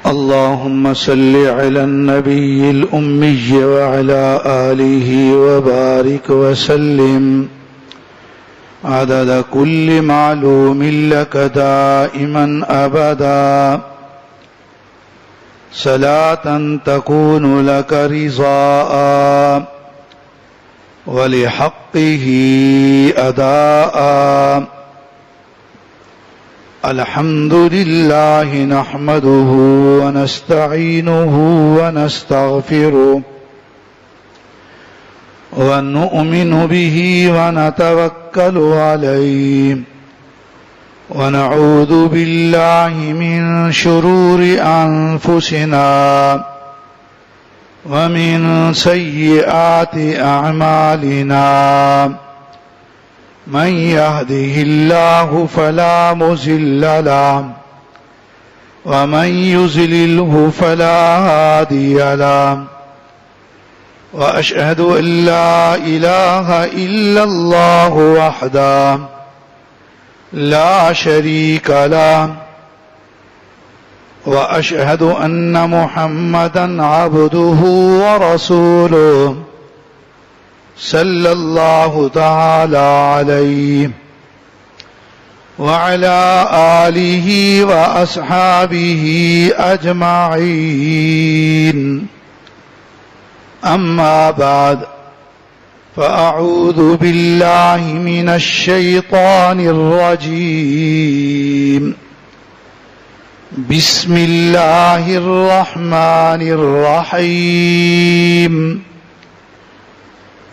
اللهم صل على النبي الأمي وعلى آله وبارك وسلم عدد كل معلوم لك دائما أبدا صلاة تكون لك رضاء ولحقه أداء. الحمد لله نحمده ونستعينه ونستغفره ونؤمن به ونتوكل عليه ونعوذ بالله من شرور أنفسنا ومن سيئات أعمالنا. من يهده الله فلا مضل له ومن يضلله فلا هادي له. وأشهد أن لا إله إلا الله وحده لا شريك له وأشهد أن محمدا عبده ورسوله صلى الله تعالى عليه وعلى آله وأصحابه أجمعين. أما بعد فأعوذ بالله من الشيطان الرجيم. بسم الله الرحمن الرحيم.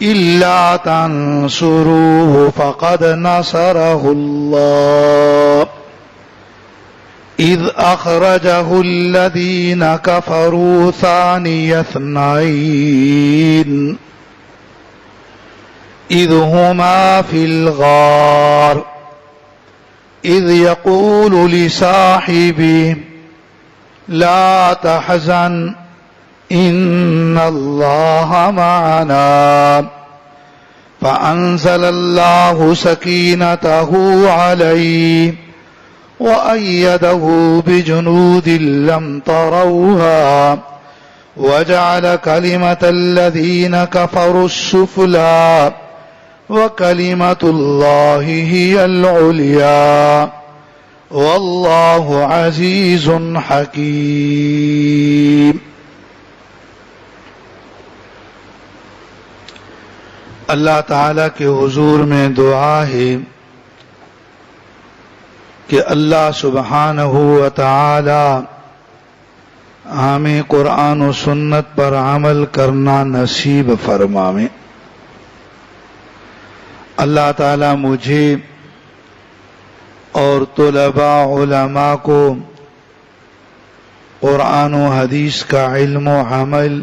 إلا تنصروه فقد نصره الله إذ أخرجه الذين كفروا ثاني اثنين إذ هما في الغار إذ يقول لصاحبه لا تحزن إن الله معنا فأنزل الله سكينته عليه وأيده بجنود لم تروها وجعل كلمة الذين كفروا السفلى وكلمة الله هي العليا والله عزيز حكيم. اللہ تعالیٰ کے حضور میں دعا ہے کہ اللہ سبحانہ و تعالی ہمیں قرآن و سنت پر عمل کرنا نصیب فرمائے. اللہ تعالیٰ مجھے اور طلباء علماء کو قرآن و حدیث کا علم و عمل،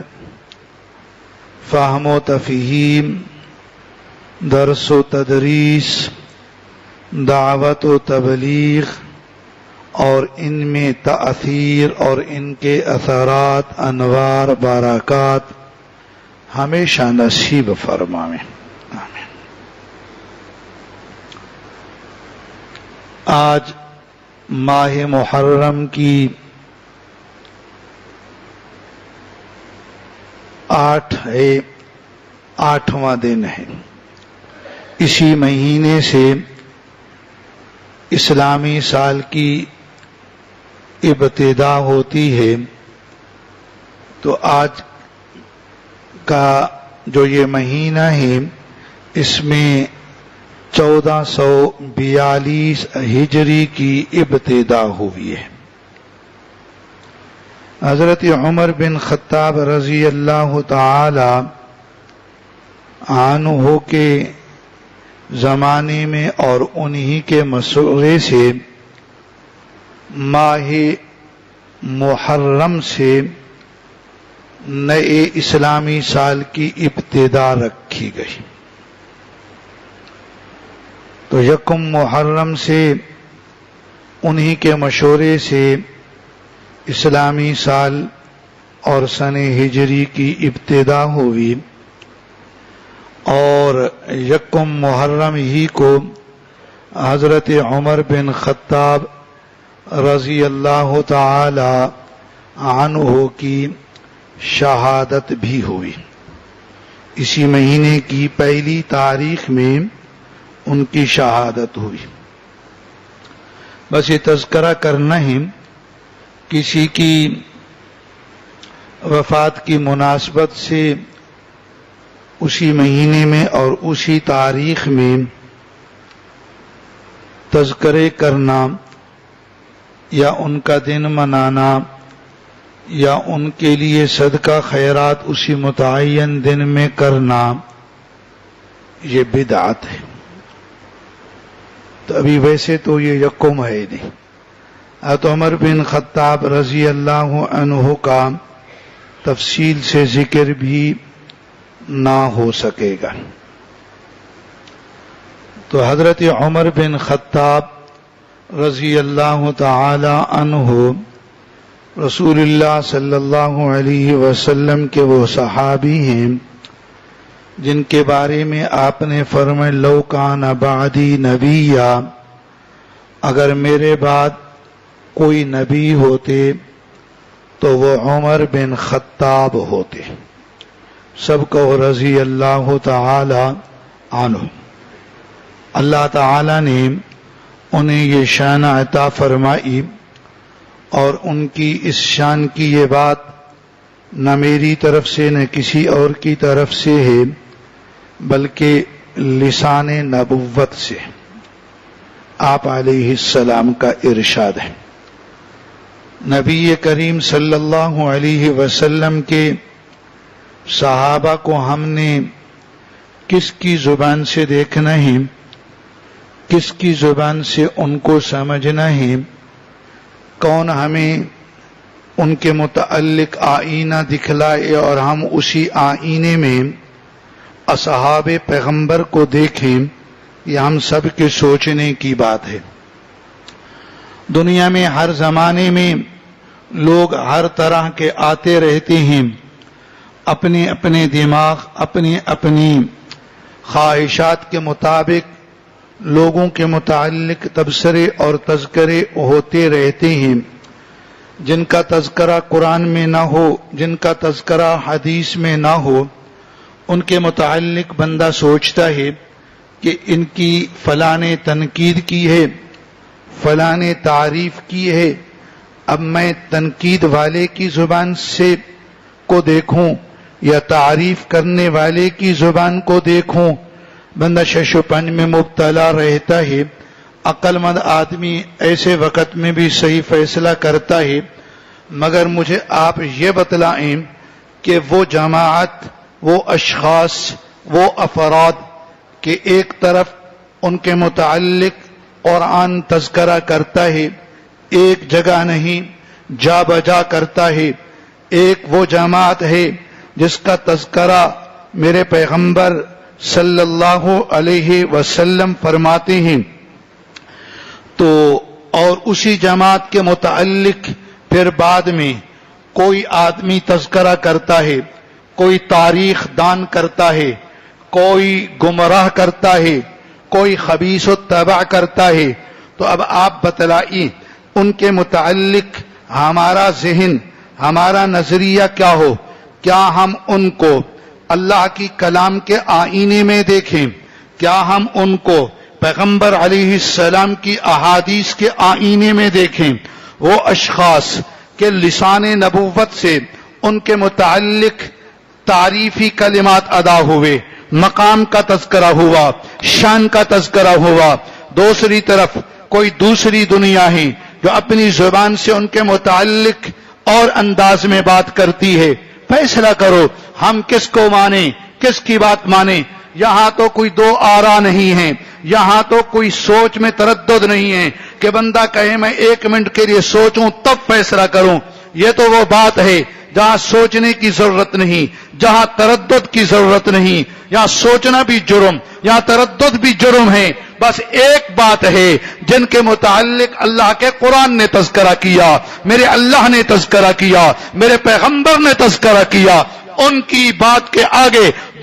فہم و تفہیم، درس و تدریس، دعوت و تبلیغ اور ان میں تأثیر اور ان کے اثرات، انوار، برکات ہمیشہ نصیب فرمائے. آمین. آج ماہ محرم کی 8واں دن ہے. اسی مہینے سے اسلامی سال کی ابتدا ہوتی ہے. تو آج کا جو یہ مہینہ ہے اس میں 1442 ہجری کی ابتدا ہوئی ہے. حضرت عمر بن خطاب رضی اللہ تعالی عنہ کے زمانے میں اور انہی کے مشورے سے ماہ محرم سے نئے اسلامی سال کی ابتدا رکھی گئی. تو یکم محرم سے انہی کے مشورے سے اسلامی سال اور سن ہجری کی ابتدا ہوئی. اور یکم محرم ہی کو حضرت عمر بن خطاب رضی اللہ تعالی عنہ کی شہادت بھی ہوئی. اسی مہینے کی پہلی تاریخ میں ان کی شہادت ہوئی. بس یہ تذکرہ کرنا ہے کسی کی وفات کی مناسبت سے اسی مہینے میں اور اسی تاریخ میں تذکرے کرنا یا ان کا دن منانا یا ان کے لیے صدقہ خیرات اسی متعین دن میں کرنا یہ بدعت ہے. تو ابھی ویسے تو یہ یکم ہے نہیں. حضرت عمر بن خطاب رضی اللہ عنہ کا تفصیل سے ذکر بھی نہ ہو سکے گا. تو حضرت عمر بن خطاب رضی اللہ تعالی عنہ رسول اللہ صلی اللہ علیہ وسلم کے وہ صحابی ہیں جن کے بارے میں آپ نے فرمایا لو کان بعدی نبیا، اگر میرے بعد کوئی نبی ہوتے تو وہ عمر بن خطاب ہوتے. سب کو رضی اللہ تعالی عنہ. اللہ تعالی نے انہیں یہ شان عطا فرمائی اور ان کی اس شان کی یہ بات نہ میری طرف سے نہ کسی اور کی طرف سے ہے بلکہ لسان نبوت سے. آپ علیہ السلام کا ارشاد ہے. نبی کریم صلی اللہ علیہ وسلم کے صحابہ کو ہم نے کس کی زبان سے دیکھنا ہے، کس کی زبان سے ان کو سمجھنا ہے، کون ہمیں ان کے متعلق آئینہ دکھلائے اور ہم اسی آئینے میں اصحاب پیغمبر کو دیکھیں، یہ ہم سب کے سوچنے کی بات ہے. دنیا میں ہر زمانے میں لوگ ہر طرح کے آتے رہتے ہیں، اپنے اپنے دماغ اپنی اپنی خواہشات کے مطابق لوگوں کے متعلق تبصرے اور تذکرے ہوتے رہتے ہیں. جن کا تذکرہ قرآن میں نہ ہو، جن کا تذکرہ حدیث میں نہ ہو، ان کے متعلق بندہ سوچتا ہے کہ ان کی فلاں نے تنقید کی ہے، فلاں نے تعریف کی ہے. اب میں تنقید والے کی زبان سے کو دیکھوں یا تعریف کرنے والے کی زبان کو دیکھوں. بندہ شش و پنج میں مبتلا رہتا ہے. عقل مند آدمی ایسے وقت میں بھی صحیح فیصلہ کرتا ہے. مگر مجھے آپ یہ بتلائیں کہ وہ جماعت، وہ اشخاص، وہ افراد کہ ایک طرف ان کے متعلق قرآن تذکرہ کرتا ہے، ایک جگہ نہیں جا بجا کرتا ہے. ایک وہ جماعت ہے جس کا تذکرہ میرے پیغمبر صلی اللہ علیہ وسلم فرماتے ہیں. تو اور اسی جماعت کے متعلق پھر بعد میں کوئی آدمی تذکرہ کرتا ہے، کوئی تاریخ دان کرتا ہے، کوئی گمراہ کرتا ہے، کوئی خبیث الطبع کرتا ہے. تو اب آپ بتلائیے ان کے متعلق ہمارا ذہن، ہمارا نظریہ کیا ہو؟ کیا ہم ان کو اللہ کی کلام کے آئینے میں دیکھیں؟ کیا ہم ان کو پیغمبر علیہ السلام کی احادیث کے آئینے میں دیکھیں؟ وہ اشخاص کے لسان نبوت سے ان کے متعلق تعریفی کلمات ادا ہوئے، مقام کا تذکرہ ہوا، شان کا تذکرہ ہوا. دوسری طرف کوئی دوسری دنیا ہے جو اپنی زبان سے ان کے متعلق اور انداز میں بات کرتی ہے. فیصلہ کرو ہم کس کو مانیں، کس کی بات مانیں. یہاں تو کوئی دو آرا نہیں ہے، یہاں تو کوئی سوچ میں تردد نہیں ہے کہ بندہ کہے میں 1 منٹ کے لیے سوچوں تب فیصلہ کروں. یہ تو وہ بات ہے جہاں سوچنے کی ضرورت نہیں، جہاں تردد کی ضرورت نہیں. یہاں سوچنا بھی جرم، یہاں تردد بھی جرم ہے. بس ایک بات ہے جن کے متعلق اللہ کے قرآن نے تذکرہ کیا، میرے اللہ نے تذکرہ کیا، میرے پیغمبر نے تذکرہ کیا، ان کی بات کے آگے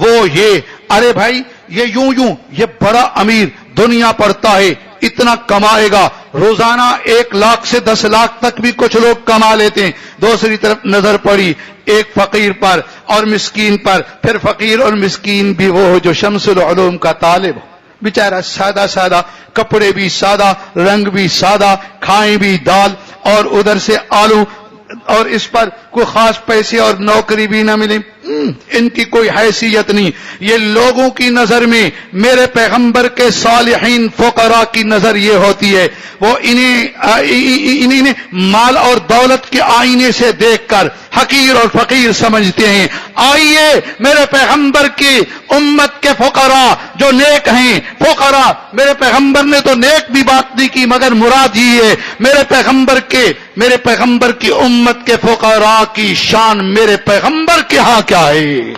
وہ یہ ارے بھائی یہ یوں یہ بڑا امیر دنیا پڑتا ہے اتنا کمائے گا روزانہ 1 لاکھ سے 10 لاکھ تک بھی کچھ لوگ کما لیتے ہیں. دوسری طرف نظر پڑی ایک فقیر پر اور مسکین پر. پھر فقیر اور مسکین بھی وہ جو شمس العلوم کا طالب ہو بیچارہ سادہ کپڑے بھی سادہ رنگ بھی سادہ کھائیں بھی دال اور ادھر سے آلو اور اس پر کوئی خاص پیسے اور نوکری بھی نہ ملے. ان کی کوئی حیثیت نہیں. یہ لوگوں کی نظر میں میرے پیغمبر کے صالحین فقراء کی نظر یہ ہوتی ہے وہ انہیں مال اور دولت کے آئینے سے دیکھ کر حقیر اور فقیر سمجھتے ہیں. آئیے میرے پیغمبر کی امت کے فقراء جو نیک ہیں فقراء میرے پیغمبر نے تو نیک بھی بات نہیں کی مگر مراد ہی ہے میرے پیغمبر کی امت کے فقراء کی شان میرے پیغمبر کے ہاں کیا ہے.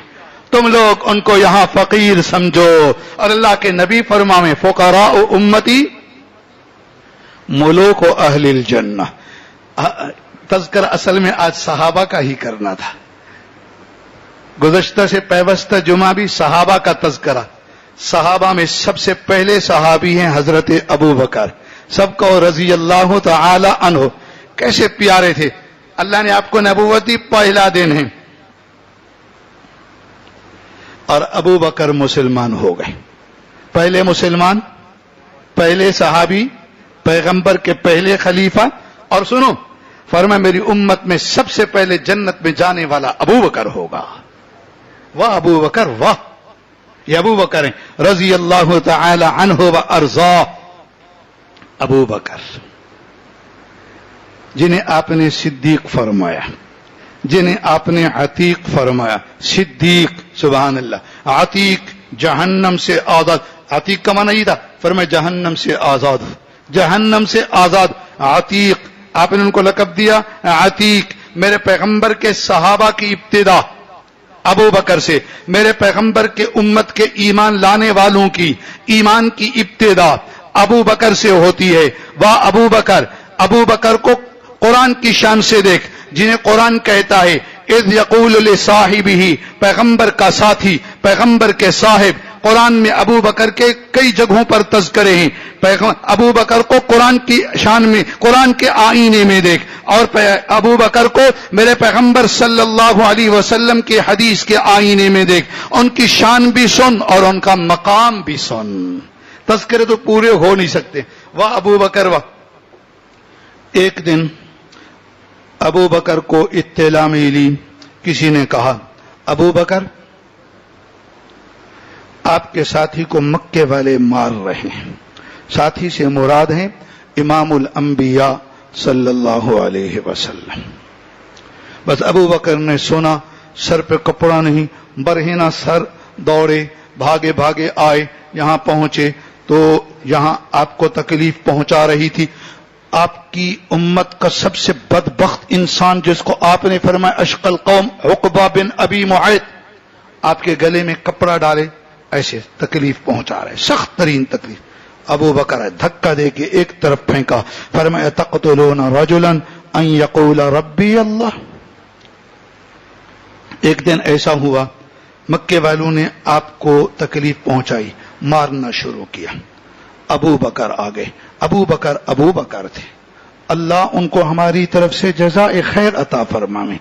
تم لوگ ان کو یہاں فقیر سمجھو اور اللہ کے نبی فرمائیں فقراء امتی ملوک و اہل الجنہ. تذکر اصل میں آج صحابہ کا ہی کرنا تھا. گزشتہ سے پیوستہ جمعہ بھی صحابہ کا تذکرہ. صحابہ میں سب سے پہلے صحابی ہیں حضرت ابو بکر سب کو رضی اللہ تعالی عنہ. کیسے پیارے تھے. اللہ نے آپ کو نبوت دی پہلا دن ہے اور ابو بکر مسلمان ہو گئے. پہلے مسلمان پہلے صحابی پیغمبر کے پہلے خلیفہ. اور سنو فرمایا میری امت میں سب سے پہلے جنت میں جانے والا ابو بکر ہوگا. واہ ابو بکر واہ. یہ ابو بکر ہیں رضی اللہ تعالی عنہ و ارضا. ابو بکر جنہیں آپ نے صدیق فرمایا جنہیں آپ نے عتیق فرمایا. صدیق سبحان اللہ. عتیق جہنم سے آزاد. عتیق کا معنی یہ تھا فرمایا جہنم سے آزاد جہنم سے آزاد. عتیق آپ نے ان کو لقب دیا عتیق. میرے پیغمبر کے صحابہ کی ابتدا ابو بکر سے. میرے پیغمبر کے امت کے ایمان لانے والوں کی ایمان کی ابتدا ابو بکر سے ہوتی ہے. واہ ابو بکر. ابو بکر کو قرآن کی شان سے دیکھ جنہیں قرآن کہتا ہے اذ یقول لصاحبہ پیغمبر کا ساتھی پیغمبر کے صاحب. قرآن میں ابو بکر کے کئی جگہوں پر تذکرے ہیں. ابو بکر کو قرآن کی شان میں قرآن کے آئینے میں دیکھ اور ابو بکر کو میرے پیغمبر صلی اللہ علیہ وسلم کے حدیث کے آئینے میں دیکھ. ان کی شان بھی سن اور ان کا مقام بھی سن. تذکرے تو پورے ہو نہیں سکتے. واہ ابو بکر واہ. ایک دن ابو بکر کو اطلاع ملی کسی نے کہا ابو بکر آپ کے ساتھی کو مکے والے مار رہے ہیں. ساتھی سے مراد ہیں امام الانبیاء صلی اللہ علیہ وسلم. بس ابو بکر نے سنا سر پہ کپڑا نہیں برہنہ سر دوڑے بھاگے آئے یہاں پہنچے تو یہاں آپ کو تکلیف پہنچا رہی تھی. آپ کی امت کا سب سے بدبخت انسان جس کو آپ نے فرمایا اشقى القوم عقبہ بن ابی معیط آپ کے گلے میں کپڑا ڈالے ایسے تکلیف پہنچا رہے سخت ترین تکلیف. ابو بکر دھکا دے کے ایک طرف پھینکا فرمایا تقتلون رجلا ان یقول ربی اللہ. ایک دن ایسا ہوا مکے والوں نے آپ کو تکلیف پہنچائی مارنا شروع کیا. ابو بکر آ گئے. ابو بکر تھے. اللہ ان کو ہماری طرف سے جزائے خیر عطا فرمائے.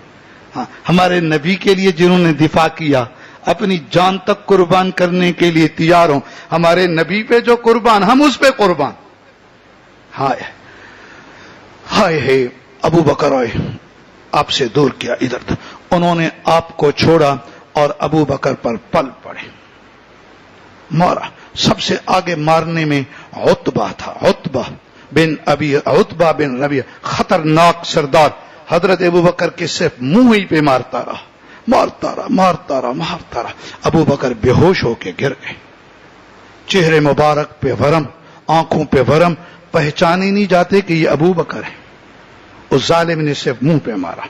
ہمارے نبی کے لیے جنہوں نے دفاع کیا اپنی جان تک قربان کرنے کے لیے تیار ہوں. ہمارے نبی پہ جو قربان ہم اس پہ قربان. ہائے ابو بکر آئے آپ سے دور کیا ادھر تھا. انہوں نے آپ کو چھوڑا اور ابو بکر پر پل پڑے مارا. سب سے آگے مارنے میں عتبہ تھا. عتبہ بن ربیعہ خطرناک سردار. حضرت ابو بکر کے صرف منہ ہی پہ مارتا رہا. ابو بکر بے ہوش ہو کے گر گئے. چہرے مبارک پہ ورم آنکھوں پہ ورم پہچانے نہیں جاتے کہ یہ ابو بکر ہے. اس ظالم نے صرف منہ پہ مارا.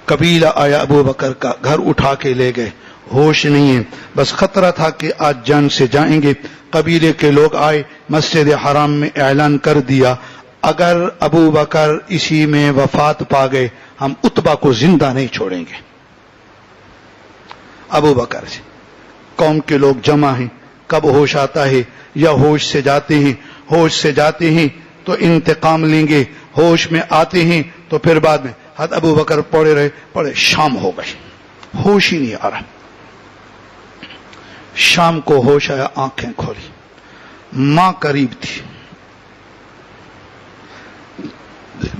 قبیلہ آیا ابو بکر کا گھر اٹھا کے لے گئے. ہوش نہیں ہے بس خطرہ تھا کہ آج جان سے جائیں گے. قبیلے کے لوگ آئے مسجد حرام میں اعلان کر دیا اگر ابو بکر اسی میں وفات پا گئے ہم عتبہ کو زندہ نہیں چھوڑیں گے. ابو بکر سے. قوم کے لوگ جمع ہیں, کب ہوش آتا ہے, یا ہوش سے جاتے ہیں, ہوش سے جاتے ہیں تو انتقام لیں گے, ہوش میں آتے ہیں تو پھر بعد میں. حضرت ابو بکر پڑے شام ہو گئی, ہوش ہی نہیں آ رہا. شام کو ہوش آیا, آنکھیں کھولی, ماں قریب تھی,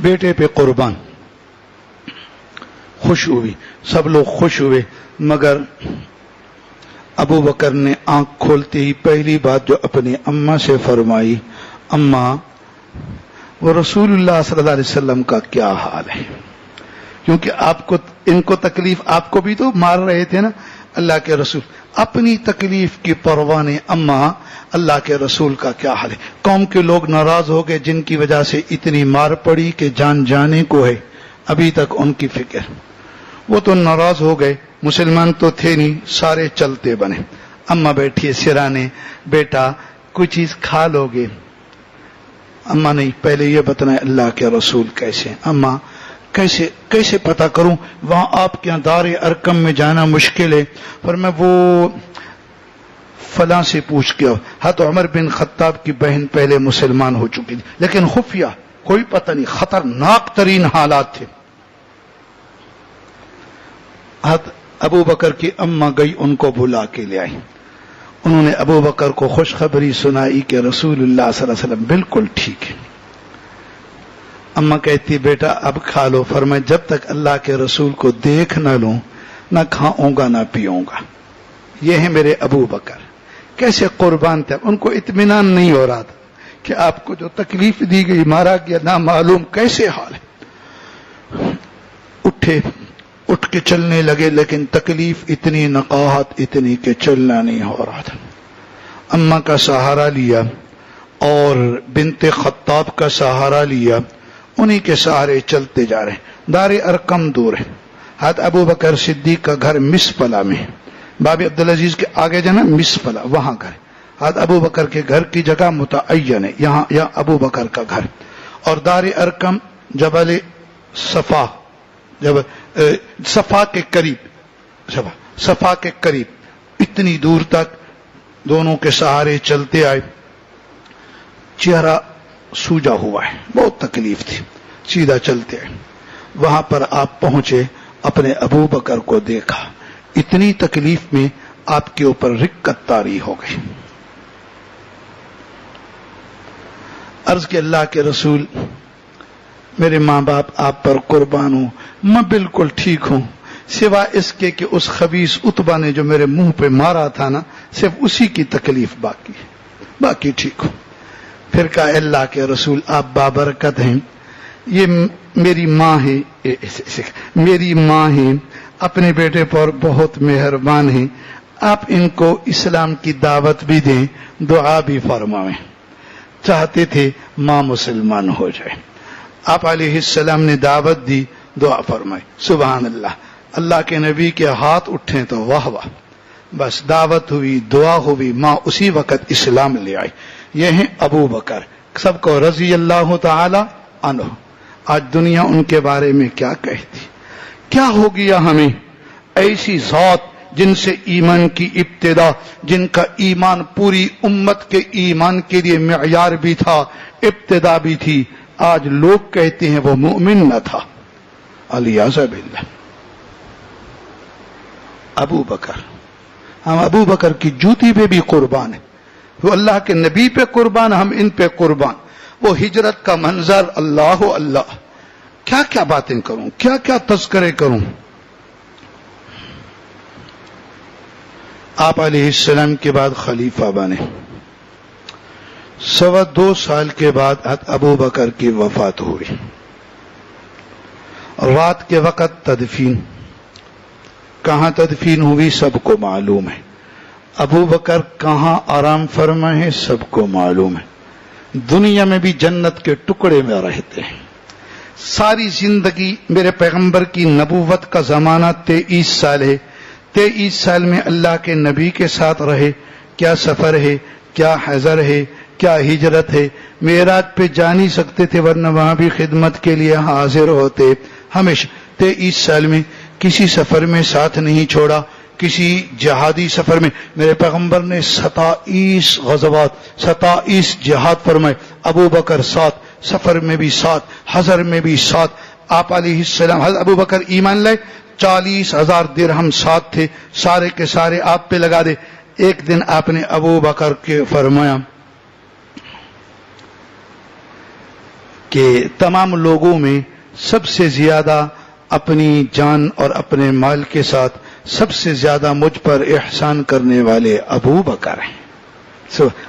بیٹے پہ قربان. خوش ہوئی, سب لوگ خوش ہوئے, مگر ابو بکر نے آنکھ کھولتے ہی پہلی بات جو اپنی اماں سے فرمائی, اماں وہ رسول اللہ صلی اللہ علیہ وسلم کا کیا حال ہے؟ کیونکہ آپ کو ان کو تکلیف, آپ کو بھی تو مار رہے تھے نا اللہ کے رسول. اپنی تکلیف کی پرواہ نہیں, اماں اللہ کے رسول کا کیا حال ہے؟ قوم کے لوگ ناراض ہو گئے جن کی وجہ سے اتنی مار پڑی کہ جان جانے کو ہے, ابھی تک ان کی فکر. وہ تو ناراض ہو گئے, مسلمان تو تھے نہیں, سارے چلتے بنے. اماں بیٹھی سرانے, بیٹا کوئی چیز کھا لو گے؟ اماں نہیں, پہلے یہ بتنا اللہ کے رسول کیسے. اماں کیسے پتا کروں, وہاں آپ کے یہاں دار ارکم میں جانا مشکل ہے. پر میں وہ فلاں سے پوچھ کے, حضرت عمر بن خطاب کی بہن پہلے مسلمان ہو چکی تھی, لیکن خفیہ, کوئی پتہ نہیں, خطرناک ترین حالات تھے. حضرت ابو بکر کی اماں گئی, ان کو بلا کے لے آئی. انہوں نے ابو بکر کو خوشخبری سنائی کہ رسول اللہ صلی اللہ علیہ وسلم بالکل ٹھیک ہے. اماں کہتی بیٹا اب کھا لو. فرمایا جب تک اللہ کے رسول کو دیکھ نہ لوں نہ کھاؤں گا نہ پیوں گا. یہ ہے میرے ابو بکر, کیسے قربان تھے. ان کو اطمینان نہیں ہو رہا تھا کہ آپ کو جو تکلیف دی گئی, مارا گیا, نہ معلوم کیسے حال ہے. اٹھ کے چلنے لگے, لیکن تکلیف اتنی, نقاہت اتنی کہ چلنا نہیں ہو رہا تھا. اماں کا سہارا لیا اور بنت خطاب کا سہارا لیا, انہی کے سہارے چلتے جا رہے ہیں. دار ارقم دور ہے. حضرت ابو بکر صدیق کا گھر مسپلا میں ہے, باب عبدالعزیز کے آگے جانا مسپلا, وہاں گھر. حضرت ابو بکر کے گھر کی جگہ متعین ہے, یہاں ابو بکر کا گھر. اور دار ارقم جبل صفا, صفا کے قریب, اتنی دور تک دونوں کے سہارے چلتے آئے. چہرہ سوجا ہوا ہے, بہت تکلیف تھی, سیدھا چلتے آئے. وہاں پر آپ پہنچے, اپنے ابو بکر کو دیکھا, اتنی تکلیف میں آپ کے اوپر رقت طاری ہو گئی. عرض کہ اللہ کے رسول میرے ماں باپ آپ پر قربان ہوں, میں بالکل ٹھیک ہوں, سوا اس کے کہ اس خبیث عتبہ نے جو میرے منہ پہ مارا تھا نا, صرف اسی کی تکلیف باقی ہے, باقی ٹھیک ہوں. پھر کہا اللہ کے رسول آپ بابرکت ہیں, یہ میری ماں ہے, اپنے بیٹے پر بہت مہربان ہیں, آپ ان کو اسلام کی دعوت بھی دیں, دعا بھی فرمائیں. چاہتے تھے ماں مسلمان ہو جائے. آپ علیہ السلام نے دعوت دی, دعا فرمائی. سبحان اللہ, اللہ کے نبی کے ہاتھ اٹھے تو واہ واہ, بس دعوت ہوئی, دعا ہوئی, ماں اسی وقت اسلام لے آئی. یہ ہیں ابو بکر, سب کو رضی اللہ تعالی عنہ. آج دنیا ان کے بارے میں کیا کہتی, کیا ہو گیا ہمیں. ایسی ذات جن سے ایمان کی ابتدا, جن کا ایمان پوری امت کے ایمان کے لیے معیار بھی تھا, ابتدا بھی تھی, آج لوگ کہتے ہیں وہ مومن نہ تھا. الیاذ باللہ. ابو بکر, ہم ابو بکر کی جوتی پہ بھی قربان ہیں, وہ اللہ کے نبی پہ قربان, ہم ان پہ قربان. وہ ہجرت کا منظر, اللہ اللہ, کیا کیا باتیں کروں, کیا کیا تذکرے کروں. آپ علیہ السلام کے بعد خلیفہ بنے. 2.25 سال کے بعد ابو بکر کی وفات ہوئی. رات کے وقت تدفین, کہاں تدفین ہوئی سب کو معلوم ہے. ابو بکر کہاں آرام فرما ہے سب کو معلوم ہے. دنیا میں بھی جنت کے ٹکڑے میں رہتے ہیں. ساری زندگی میرے پیغمبر کی نبوت کا زمانہ 23 سال ہے. 23 سال میں اللہ کے نبی کے ساتھ رہے. کیا سفر ہے, کیا حضر ہے, کیا ہجرت ہے. معراج پہ جا نہیں سکتے تھے ورنہ وہاں بھی خدمت کے لیے حاضر ہوتے. ہمیشہ 23 سال میں کسی سفر میں ساتھ نہیں چھوڑا, کسی جہادی سفر میں میرے پیغمبر نے 27 غزوات 27 جہاد فرمائے، ابو بکر ساتھ، سفر میں بھی ساتھ، حضر میں بھی ساتھ. آپ علیہ السلام حضرت ابو بکر ایمان لائے، 40,000 درہم ساتھ تھے، سارے کے سارے آپ پہ لگا دے. ایک دن آپ نے ابو بکر کے فرمایا کہ تمام لوگوں میں سب سے زیادہ اپنی جان اور اپنے مال کے ساتھ سب سے زیادہ مجھ پر احسان کرنے والے ابو بکر ہیں.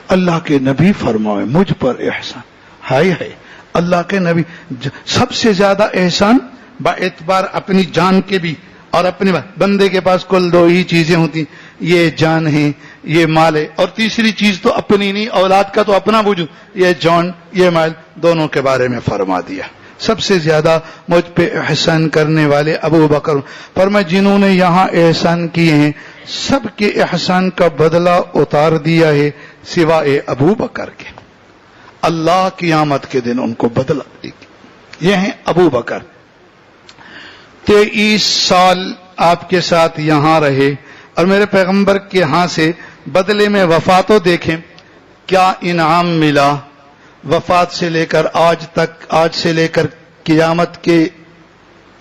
اللہ کے نبی فرمائے مجھ پر احسان، ہائے ہائے اللہ کے نبی سب سے زیادہ احسان با اعتبار اپنی جان کے بھی، اور اپنے بندے کے پاس کل دو ہی چیزیں ہوتی، یہ جان ہے، یہ مال ہے، اور تیسری چیز تو اپنی نہیں، اولاد کا تو اپنا وجود، یہ جان یہ مال دونوں کے بارے میں فرما دیا. سب سے زیادہ مجھ پہ احسان کرنے والے ابو بکر. فرمایا جنہوں نے یہاں احسان کیے ہیں سب کے احسان کا بدلہ اتار دیا ہے سوائے ابو بکر کے. اللہ قیامت کے دن ان کو بدلہ دے گی. یہ ہیں ابو بکر. 23 سال آپ کے ساتھ یہاں رہے اور میرے پیغمبر کے ہاں سے بدلے میں وفاتوں دیکھیں کیا انعام ملا. وفات سے لے کر آج تک، آج سے لے کر قیامت کے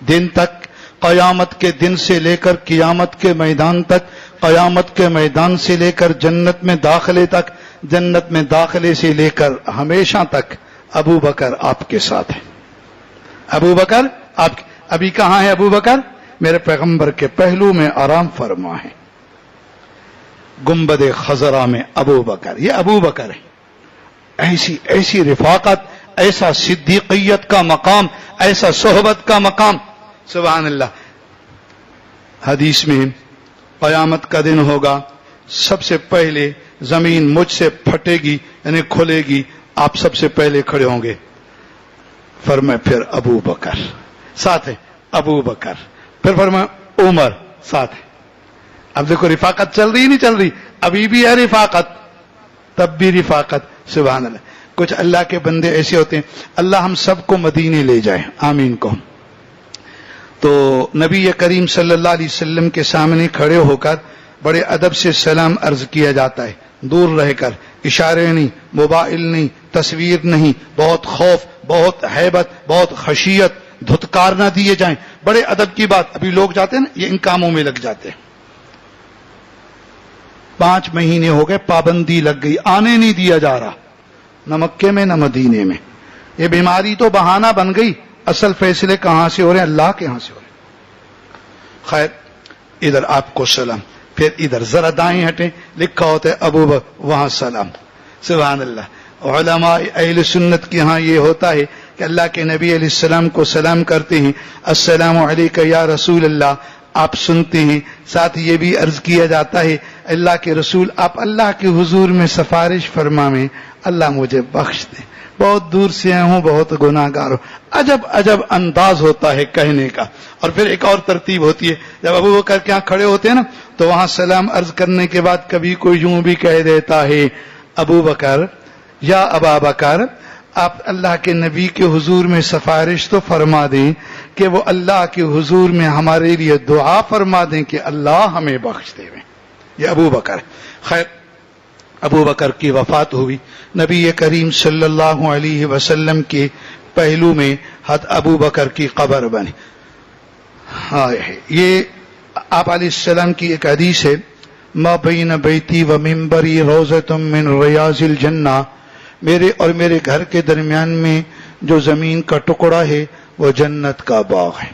دن تک، قیامت کے دن سے لے کر قیامت کے میدان تک، قیامت کے میدان سے لے کر جنت میں داخلے تک، جنت میں داخلے سے لے کر ہمیشہ تک ابو بکر آپ کے ساتھ ہیں. ابو بکر آپ ابھی کہاں ہے ابو بکر؟ میرے پیغمبر کے پہلو میں آرام فرما ہے، گنبد خضرا میں ابو بکر. یہ ابو بکر ہے. ایسی رفاقت، ایسا صدیقیت کا مقام، ایسا صحبت کا مقام، سبحان اللہ. حدیث میں قیامت کا دن ہوگا، سب سے پہلے زمین مجھ سے پھٹے گی یعنی کھلے گی، آپ سب سے پہلے کھڑے ہوں گے. فرمائے پھر ابو بکر ساتھ ہے، ابو بکر. پھر فرمائے عمر ساتھ ہے. اب دیکھو رفاقت چل رہی نہیں چل رہی؟ ابھی بھی ہے رفاقت، تب بھی رفاقت. سبحان اللہ. کچھ اللہ کے بندے ایسے ہوتے ہیں، اللہ ہم سب کو مدینے لے جائے، آمین کو. تو نبی کریم صلی اللہ علیہ وسلم کے سامنے کھڑے ہو کر بڑے ادب سے سلام عرض کیا جاتا ہے، دور رہ کر، اشارے نہیں، موبائل نہیں، تصویر نہیں، بہت خوف، بہت ہیبت، بہت خشیت، دھتکار نہ دیے جائیں. بڑے ادب کی بات. ابھی لوگ جاتے ہیں نا، یہ ان کاموں میں لگ جاتے ہیں. 5 مہینے ہو گئے، پابندی لگ گئی، آنے نہیں دیا جا رہا، نہ مکے میں نہ مدینے میں. یہ بیماری تو بہانہ بن گئی، اصل فیصلے کہاں سے ہو رہے ہیں؟ اللہ کے ہاں سے ہو رہے ہیں. خیر، ادھر آپ کو سلام، پھر ادھر ذرا دائیں ہٹیں، لکھا ہوتا ہے ابو بکر، وہاں سلام. سبحان اللہ. علماء اہل سنت کے ہاں یہ ہوتا ہے کہ اللہ کے نبی علیہ السلام کو سلام کرتے ہیں، السلام علیکہ یا رسول اللہ، آپ سنتے ہیں. ساتھ یہ بھی عرض کیا جاتا ہے اللہ کے رسول آپ اللہ کے حضور میں سفارش فرمائیں، اللہ مجھے بخش دیں، بہت دور سے آیا ہوں، بہت گناہ گار ہوں. عجب عجب انداز ہوتا ہے کہنے کا. اور پھر ایک اور ترتیب ہوتی ہے، جب ابو بکر کے یہاں کھڑے ہوتے ہیں نا، تو وہاں سلام عرض کرنے کے بعد کبھی کوئی یوں بھی کہہ دیتا ہے ابو بکر یا ابا بکر، آپ اللہ کے نبی کے حضور میں سفارش تو فرما دیں کہ وہ اللہ کے حضور میں ہمارے لیے دعا فرما دیں کہ اللہ ہمیں بخش دے. یہ ابو بکر. خیر، ابو بکر کی وفات ہوئی. نبی کریم صلی اللہ علیہ وسلم کے پہلو میں حضرت ابو بکر کی قبر بنی. یہ آپ علیہ السلام کی ایک حدیث ہے، ما بین بیتی و منبری روضۃ من ریاض الجنہ، میرے اور میرے گھر کے درمیان میں جو زمین کا ٹکڑا ہے وہ جنت کا باغ ہے.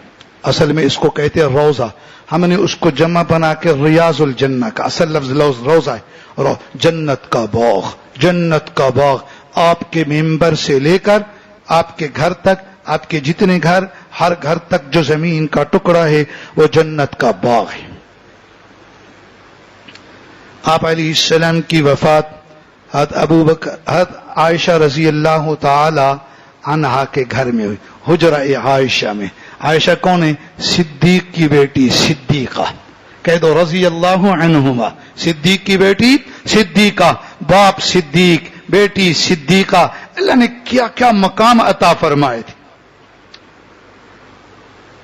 اصل میں اس کو کہتے ہیں روضہ، ہم نے اس کو جمع بنا کے ریاض الجنہ کا، اصل لفظ روضہ ہے، اور جنت کا باغ. جنت کا باغ آپ کے ممبر سے لے کر آپ کے گھر تک، آپ کے جتنے گھر، ہر گھر تک جو زمین کا ٹکڑا ہے وہ جنت کا باغ ہے. آپ علیہ السلام کی وفات حضرت ابو بکر، حضرت عائشہ رضی اللہ تعالی عنہا کے گھر میں ہوئی، حجرہ عائشہ میں. عائشہ کون ہے؟ صدیق کی بیٹی صدیقہ. کہہ دو رضی اللہ عنہما. صدیق کی بیٹی صدیقہ، باپ صدیق، بیٹی صدیقہ. اللہ نے کیا کیا مقام عطا فرمائے تھے.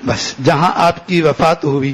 بس جہاں آپ کی وفات ہوئی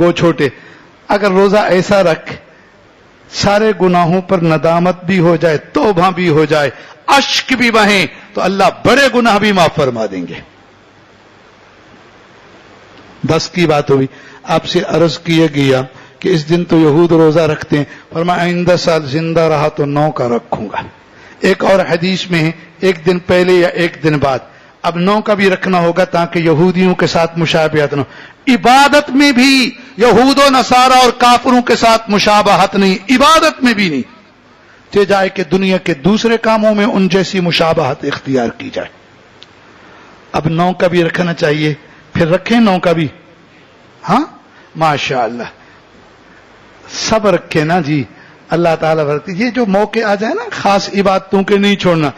گو چھوٹے. اگر روزہ ایسا رکھ سارے گناہوں پر ندامت بھی ہو جائے, توبہ بھی ہو جائے, اشک بھی بہیں, تو اللہ بڑے گناہ بھی معاف فرما دیں گے. بس کی بات ہوئی. آپ سے عرض کیا گیا کہ اس دن تو یہود روزہ رکھتے ہیں, فرمایا آئندہ سال زندہ رہا تو 9 کا رکھوں گا. ایک اور حدیث میں ہے 1 دن پہلے یا 1 دن بعد. اب 9 کا بھی رکھنا ہوگا تاکہ یہودیوں کے ساتھ مشابہت نہ ہو. عبادت میں بھی یہود و نصارہ اور کافروں کے ساتھ مشابہت نہیں, عبادت میں بھی نہیں. چاہے جائے کہ دنیا کے دوسرے کاموں میں ان جیسی مشابہت اختیار کی جائے. اب 9 کا بھی رکھنا چاہیے, پھر رکھیں 9 کا بھی. ہاں ماشاء اللہ, سب رکھے نا جی. اللہ تعالیٰ بھرتی یہ جو موقع آ جائے نا خاص عبادتوں کے نہیں چھوڑنا.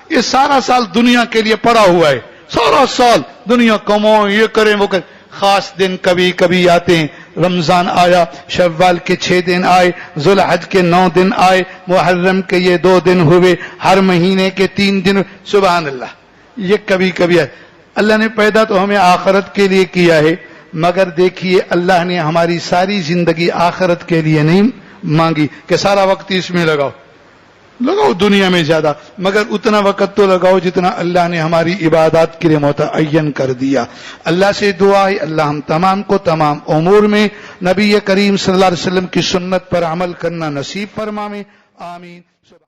یہ سارا سال دنیا کے لیے پڑا ہوا ہے, سارا سال دنیا کماؤ, یہ کریں وہ کریں. خاص دن کبھی کبھی آتے ہیں. رمضان آیا, شوال کے 6 دن آئے, ذوالحج کے 9 دن آئے, محرم کے یہ 2 دن ہوئے, ہر مہینے کے 3 دن. سبحان اللہ, یہ کبھی کبھی آئے. اللہ نے پیدا تو ہمیں آخرت کے لیے کیا ہے, مگر دیکھیے اللہ نے ہماری ساری زندگی آخرت کے لیے نہیں مانگی کہ سارا وقت اس میں لگاؤ دنیا میں زیادہ, مگر اتنا وقت تو لگاؤ جتنا اللہ نے ہماری عبادات کے لیے متعین کر دیا. اللہ سے دعا ہے اللہ ہم تمام کو تمام امور میں نبی کریم صلی اللہ علیہ وسلم کی سنت پر عمل کرنا نصیب فرمائے. آمین.